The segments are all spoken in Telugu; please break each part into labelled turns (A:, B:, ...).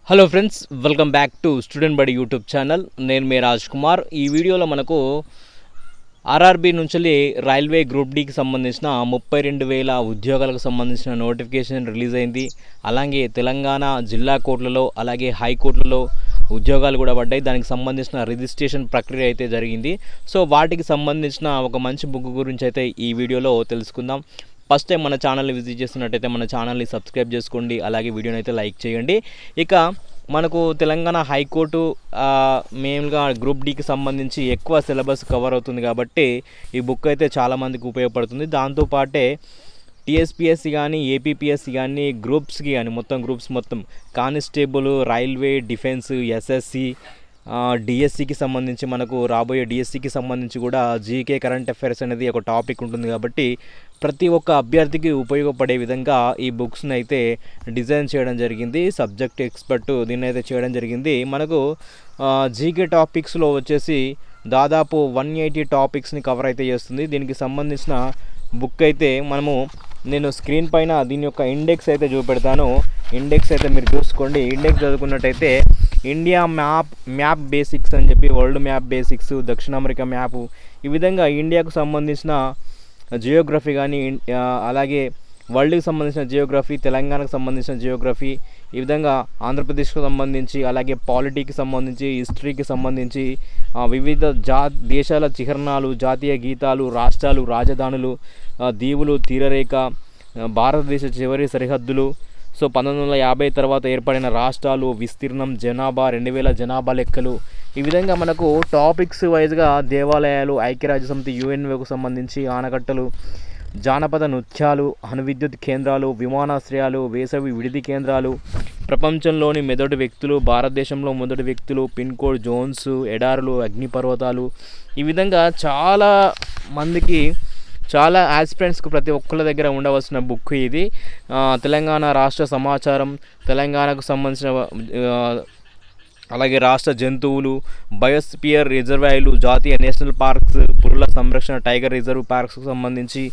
A: Hello friends, welcome back to student బడి యూట్యూబ్ ఛానల్. నేను మీ రాజ్ కుమార్. ఈ వీడియోలో మనకు ఆర్ఆర్బీ నుంచి రైల్వే గ్రూప్ డికి సంబంధించిన 32,000 ఉద్యోగాలకు సంబంధించిన నోటిఫికేషన్ రిలీజ్ అయింది. అలాగే తెలంగాణ జిల్లా కోర్టులలో అలాగే హైకోర్టులలో ఉద్యోగాలు కూడా పడ్డాయి. దానికి సంబంధించిన రిజిస్ట్రేషన్ ప్రక్రియ అయితే జరిగింది. సో వాటికి సంబంధించిన ఒక మంచి బుక్ గురించి అయితే ఈ వీడియోలో తెలుసుకుందాం. ఫస్ట్ టైం మన ఛానల్ని విజిట్ చేస్తున్నట్టయితే మన ఛానల్ని సబ్స్క్రైబ్ చేసుకోండి, అలాగే వీడియోని అయితే లైక్ చేయండి. ఇక మనకు తెలంగాణ హైకోర్టు మెయిన్గా గ్రూప్ డికి సంబంధించి ఎక్కువ సిలబస్ కవర్ అవుతుంది కాబట్టి ఈ బుక్ అయితే చాలామందికి ఉపయోగపడుతుంది. దాంతోపాటే టీఎస్పీఎస్సీ కానీ ఏపీపీఎస్సీ కానీ గ్రూప్స్కి కానీ మొత్తం కానిస్టేబుల్, రైల్వే, డిఫెన్స్, ఎస్ఎస్సి, డిఎస్సికి సంబంధించి మనకు రాబోయే డిఎస్సికి సంబంధించి కూడా జీకే కరెంట్ అఫైర్స్ అనేది ఒక టాపిక్ ఉంటుంది కాబట్టి ప్రతి ఒక్క అభ్యర్థికి ఉపయోగపడే విధంగా ఈ బుక్స్ని అయితే డిజైన్ చేయడం జరిగింది. సబ్జెక్ట్ ఎక్స్పర్ట్ దీన్ని అయితే చేయడం జరిగింది. మనకు జీకే టాపిక్స్లో వచ్చేసి దాదాపు 180 టాపిక్స్ని కవర్ అయితే చేస్తుంది. దీనికి సంబంధించిన బుక్ అయితే నేను స్క్రీన్ పైన దీని యొక్క ఇండెక్స్ అయితే చూపెడతాను. ఇండెక్స్ అయితే మీరు చూసుకోండి. ఇండెక్స్ చదువుకున్నట్టయితే ఇండియా మ్యాప్ బేసిక్స్ అని చెప్పి, వరల్డ్ మ్యాప్ బేసిక్స్, దక్షిణ అమెరికా మ్యాపు, ఈ విధంగా ఇండియాకు సంబంధించిన జియోగ్రఫీ కానీ, అలాగే వరల్డ్కి సంబంధించిన జియోగ్రఫీ, తెలంగాణకు సంబంధించిన జియోగ్రఫీ, ఈ విధంగా ఆంధ్రప్రదేశ్కు సంబంధించి, అలాగే పాలిటీకి సంబంధించి, హిస్టరీకి సంబంధించి, వివిధ దేశాల చిహ్నాలు, జాతీయ గీతాలు, రాష్ట్రాలు, రాజధానులు, దీవులు, తీరరేఖ, భారతదేశ చివరి సరిహద్దులు, సో 1950 తర్వాత ఏర్పడిన రాష్ట్రాలు, విస్తీర్ణం, జనాభా, 2000 జనాభా లెక్కలు, ఈ విధంగా మనకు టాపిక్స్ వైజ్గా దేవాలయాలు, ఐక్యరాజ్యసమితి, యుఎన్ఓకు సంబంధించి ఆనకట్టలు, జానపద నృత్యాలు, అణువిద్యుత్ కేంద్రాలు, విమానాశ్రయాలు, వేసవి విడిది కేంద్రాలు, ప్రపంచంలోని మొదటి వ్యక్తులు, భారతదేశంలో మొదటి వ్యక్తులు, పిన్ కోడ్ జోన్స్, ఎడారులు, అగ్నిపర్వతాలు, ఈ విధంగా చాలా మందికి, చాలా ఆస్పిరెంట్స్కి ప్రతి ఒక్కళ్ళ దగ్గర ఉండవలసిన బుక్ ఇది. తెలంగాణ రాష్ట్ర సమాచారం, తెలంగాణకు సంబంధించిన అలాగే రాష్ట్ర జంతువులు, బయోస్పియర్ రిజర్వాయర్లు, జాతీయ నేషనల్ పార్క్స్, పురుల సంరక్షణ, టైగర్ రిజర్వ్ పార్క్స్కు సంబంధించి,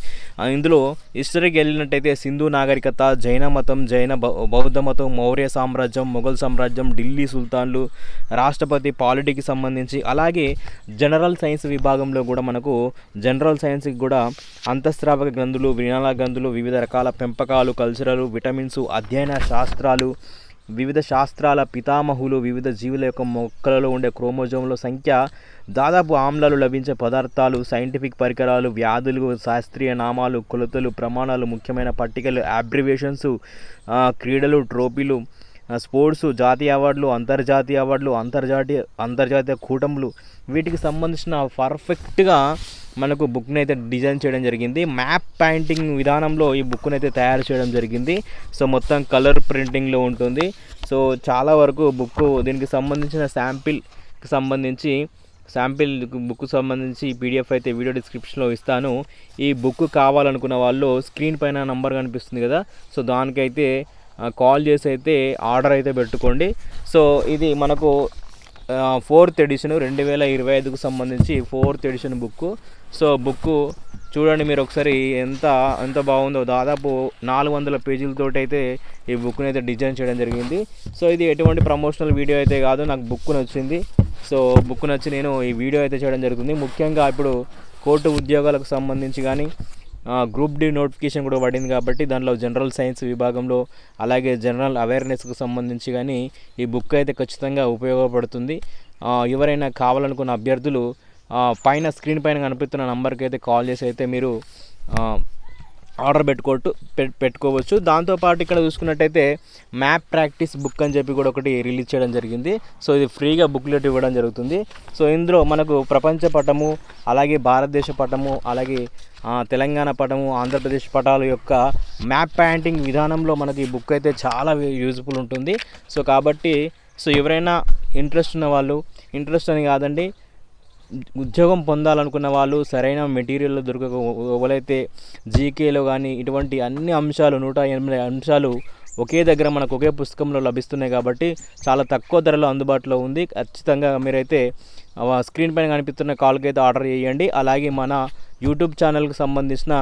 A: ఇందులో హిస్టరీకి వెళ్ళినట్టయితే సింధు నాగరికత, జైన మతం, బౌద్ధ మతం, మౌర్య సామ్రాజ్యం, మొఘల్ సామ్రాజ్యం, ఢిల్లీ సుల్తాన్లు, రాష్ట్రపతి, పాలిటీకి సంబంధించి, అలాగే జనరల్ సైన్స్ విభాగంలో కూడా మనకు జనరల్ సైన్స్కి కూడా అంతఃస్రావక గ్రంథులు, వినాల గ్రంథులు, వివిధ రకాల పెంపకాలు, కల్చరలు, విటమిన్స్, అధ్యయన శాస్త్రాలు, వివిధ శాస్త్రాల పితామహులు, వివిధ జీవుల యొక్క మొక్కలలో ఉండే క్రోమోజోముల సంఖ్య, దాదాపు ఆమ్లాలు లభించే పదార్థాలు, సైంటిఫిక్ పరికరాలు, వ్యాధులు, శాస్త్రీయ నామాలు, కొలతలు, ప్రమాణాలు, ముఖ్యమైన పట్టికలు, అబ్రివేషన్స్, క్రీడలు, ట్రోఫీలు, స్పోర్ట్స్, జాతీయ అవార్డులు, అంతర్జాతీయ కూటములు, వీటికి సంబంధించిన పర్ఫెక్ట్గా మనకు బుక్ని అయితే డిజైన్ చేయడం జరిగింది. మ్యాప్ పెయింటింగ్ విధానంలో ఈ బుక్ని అయితే తయారు చేయడం జరిగింది. సో మొత్తం కలర్ ప్రింటింగ్లో ఉంటుంది. సో చాలా వరకు బుక్ దీనికి సంబంధించిన శాంపిల్ బుక్ సంబంధించి పీడిఎఫ్ అయితే వీడియో డిస్క్రిప్షన్లో ఇస్తాను. ఈ బుక్ కావాలనుకున్న వాళ్ళు స్క్రీన్ పైన నంబర్ కనిపిస్తుంది కదా, సో దానికైతే కాల్ చేసి అయితే ఆర్డర్ అయితే పెట్టుకోండి. సో ఇది మనకు 4th ఎడిషన్ 2025కు సంబంధించి 4th edition book. So book చూడండి మీరు ఒకసారి, ఎంత బాగుందో. దాదాపు 400 పేజీలతోటి అయితే ఈ బుక్ని అయితే డిజైన్ చేయడం జరిగింది. సో ఇది ఎటువంటి ప్రమోషనల్ వీడియో అయితే కాదు, నాకు బుక్ నచ్చింది. సో బుక్ నచ్చి నేను ఈ వీడియో అయితే చేయడం జరుగుతుంది. ముఖ్యంగా ఇప్పుడు కోర్టు ఉద్యోగాలకు సంబంధించి కానీ గ్రూప్ డి నోటిఫికేషన్ కూడా పడింది కాబట్టి దాంట్లో జనరల్ సైన్స్ విభాగంలో, అలాగే జనరల్ అవేర్నెస్కు సంబంధించి కానీ ఈ బుక్ అయితే ఖచ్చితంగా ఉపయోగపడుతుంది. ఎవరైనా కావాలనుకున్న అభ్యర్థులు స్క్రీన్ పైన కనిపిస్తున్న నంబర్కి అయితే కాల్ చేసి అయితే మీరు ఆర్డర్ పెట్టుకోవచ్చు. దాంతోపాటు ఇక్కడ చూసుకున్నట్టయితే మ్యాప్ ప్రాక్టీస్ బుక్ అని చెప్పి కూడా ఒకటి రిలీజ్ చేయడం జరిగింది. సో ఇది ఫ్రీగా బుక్లెట్ ఇవ్వడం జరుగుతుంది. సో ఇందులో మనకు ప్రపంచ పటము, అలాగే భారతదేశ పటము, అలాగే తెలంగాణ పటము, ఆంధ్రప్రదేశ్ పటాల యొక్క మ్యాప్ పెయింటింగ్ విధానంలో మనకి ఈ బుక్ అయితే చాలా యూజ్ఫుల్ ఉంటుంది. సో కాబట్టి ఎవరైనా ఇంట్రెస్ట్ ఉన్న వాళ్ళు, ఇంట్రెస్ట్ అని కాదండి, ఉద్యోగం పొందాలనుకున్న వాళ్ళు, సరైన మెటీరియల్ ఎవరైతే జీకేలో కానీ ఇటువంటి అన్ని అంశాలు 180 అంశాలు ఒకే దగ్గర మనకు ఒకే పుస్తకంలో లభిస్తున్నాయి కాబట్టి చాలా తక్కువ ధరలో అందుబాటులో ఉంది. ఖచ్చితంగా మీరైతే స్క్రీన్ పైన కనిపిస్తున్న కాల్కి అయితే ఆర్డర్ చేయండి. అలాగే మన యూట్యూబ్ ఛానల్కి సంబంధించిన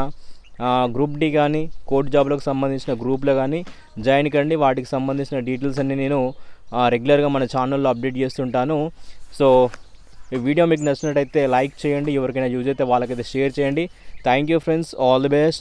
A: గ్రూప్ డి కానీ కోర్ట్ జాబ్లకు సంబంధించిన గ్రూప్లో కానీ జాయిన్ కండి. వాటికి సంబంధించిన డీటెయిల్స్ అన్నీ నేను రెగ్యులర్గా మన ఛానల్లో అప్డేట్ చేస్తుంటాను. సో ఈ వీడియో మీకు నచ్చినట్టయితే లైక్ చేయండి, ఎవరికైనా యూజ్ అయితే వాళ్ళకైతే షేర్ చేయండి. Thank you friends, all the best.